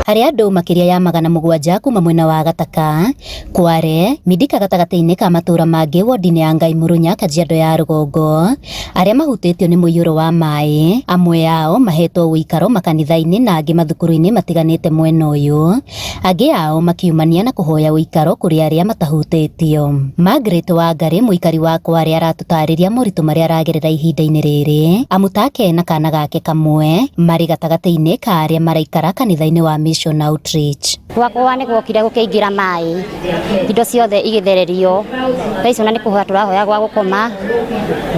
Haria andu makiria ya 700 kuma mwena wa Gataka, Kware, Midika gatagati-ini ka matura mangi wodi-ini ya Ngai Murunya, Kajiado ya Rugongo, aria mahutitio ni muiyuro wa mai, amwe yao mahetwo uikaro makanitha-ini na angi mathukuru-ini matiganite mwena uyu, angi yao makiumania na kuhoya uikaro kuri aria matahutitio. Margaret Wangari, muikari wa Kware, aratutariria moritu maria aragerera ihinda-ini riri, amutake na kana gake kamwe mari gatagati-ini ka aria maraikara kanitha-ini wa Mission Outreach. Gwakwa ni gwokire gukiingira mai, indo ciothe igithererio, thaici ona ni kuhoya turahoya gwa gukoma,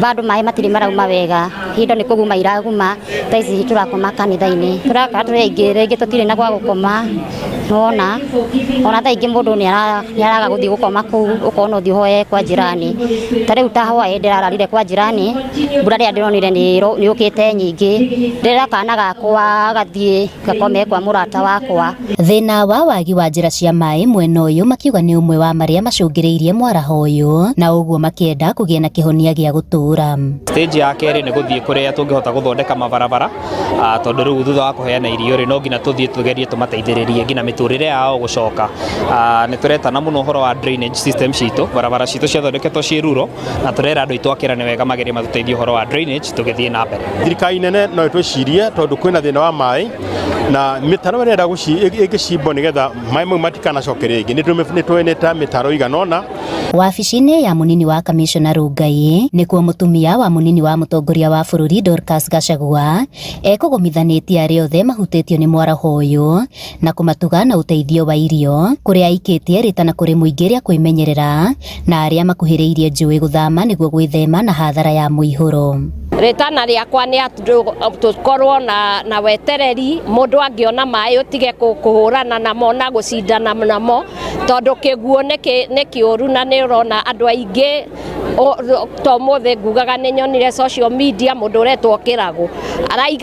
bado mai matiri marauma wega, indo ni kuguma iraguma, thaici turakoma kanitha-ini, turaka turingi tutire na gwa gukoma, nona ona thaingi mundu ni araga guthii gukoma kuu, ukona uthii hoye kwa jirani, tariu ta hwae ndirararire kwa jirani, mbura ria ndironire ni ukite nyingi, ndira kana gakwa gathii gakome kwa murata wakwa. Thina wa wagi wa njira cia mai mwena uyu makiuga ni umwe wa maria macungiriirie mwaraho uyu, na uguo makienda kugia na kihonia gia gutura. Stage ya keri ni guthii kuria tungihota guthondeka mabarabara, tondu riu thutha wa kuheana irio ri no ngina tuthii tugerie tumateithiririe ngina miturire yao gucoka. Ni turetana muno horo wa drainage system citu, barabara citu ciathondeketwo ci ruro, na turera andu itwakira ni wega magerie matuteithie horo wa drainage tugithie na mbere. Thirikari nene no itwicirie tondu kwina thina wa mai na mitaro ĩrĩa ĩgĩcimbwo nĩgetha maĩ mau matikanacoke rĩngĩ. Nĩ tweneta mitaro iganona. Wabici-inĩ ya munini wa kamishona Rungai nĩkuo mutumia wa munini wa mutongoria wa bururi Dorcas Gachagua ekũgomithanĩtie arĩa othe mahutĩtio nĩ mwaraho ũyũ na kũmatuga na ũteithio wa irio kũrĩa aikĩtie rĩtana kũrĩ mũingĩ rĩa kwĩmenyerera na arĩa makuhĩrĩirie njũĩ gũthama nĩguo gwĩthema na hathara ya mũihũro. Ritana riakwa ni tukorwo na wetereri, mundu angiona mai utige kuhurana namo na gucindana namo, tondu kiguo ni kiuru na ni urona andu aingi to mothe ngugaga ni nyonire social media mundu uretwo kirago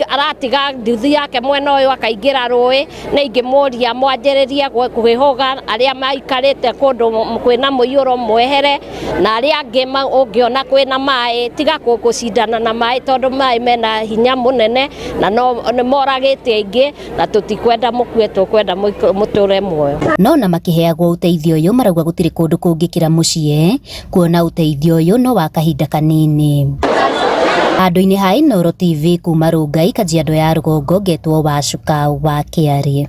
aratiga nduthi yake mwena uyu akaingira rui na ingimuria mwanjiririe kwihoga aria maikarite kundu kwina muiyuro mwehere na aria angi ungiona kwina mai tiga gucindana na mai tondu mai mena hinya munene na no moragite aingi na tutikwenda mukue tukwenda muture muoyo. No na makiheagwo uteithio uyu marauga gutiri kundu kungikira mucii kuona uteithio uyu no wa kahinda kanini. Andu-ini ha Inooro TV kuma Rungai, Kajiado ya Rugongo, Getwo Wacuka wa Kiarie.